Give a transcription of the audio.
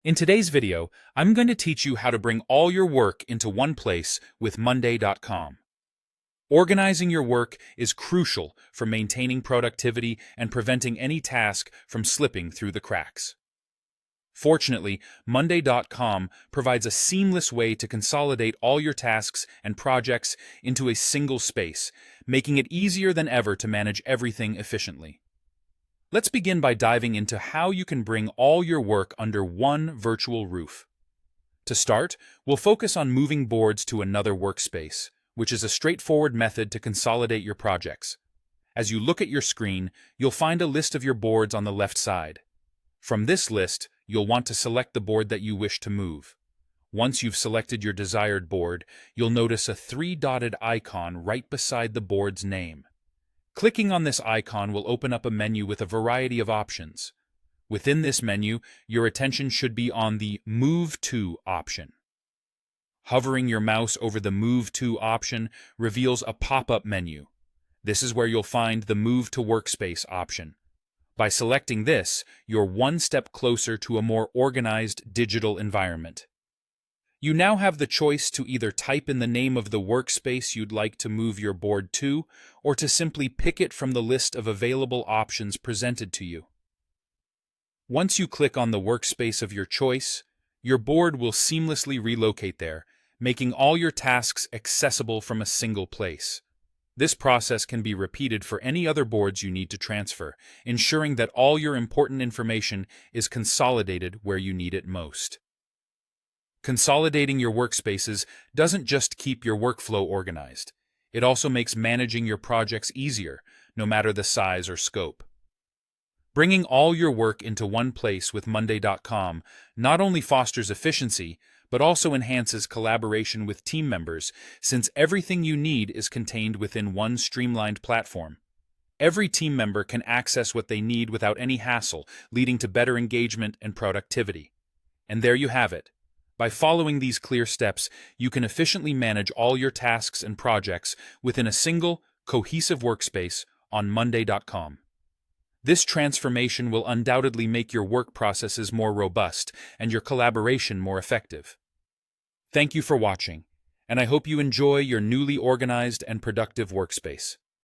In today's video, I'm going to teach you how to bring all your work into one place with Monday.com. Organizing your work is crucial for maintaining productivity and preventing any task from slipping through the cracks. Fortunately, Monday.com provides a seamless way to consolidate all your tasks and projects into a single space, making it easier than ever to manage everything efficiently. Let's begin by diving into how you can bring all your work under one virtual roof. To start, we'll focus on moving boards to another workspace, which is a straightforward method to consolidate your projects. As you look at your screen, you'll find a list of your boards on the left side. From this list, you'll want to select the board that you wish to move. Once you've selected your desired board, you'll notice a three-dotted icon right beside the board's name. Clicking on this icon will open up a menu with a variety of options. Within this menu, your attention should be on the Move To option. Hovering your mouse over the Move To option reveals a pop-up menu. This is where you'll find the Move to Workspace option. By selecting this, you're one step closer to a more organized digital environment. You now have the choice to either type in the name of the workspace you'd like to move your board to, or to simply pick it from the list of available options presented to you. Once you click on the workspace of your choice, your board will seamlessly relocate there, making all your tasks accessible from a single place. This process can be repeated for any other boards you need to transfer, ensuring that all your important information is consolidated where you need it most. Consolidating your workspaces doesn't just keep your workflow organized. It also makes managing your projects easier, no matter the size or scope. Bringing all your work into one place with Monday.com not only fosters efficiency, but also enhances collaboration with team members, since everything you need is contained within one streamlined platform. Every team member can access what they need without any hassle, leading to better engagement and productivity. And there you have it. By following these clear steps, you can efficiently manage all your tasks and projects within a single, cohesive workspace on Monday.com. This transformation will undoubtedly make your work processes more robust and your collaboration more effective. Thank you for watching, and I hope you enjoy your newly organized and productive workspace.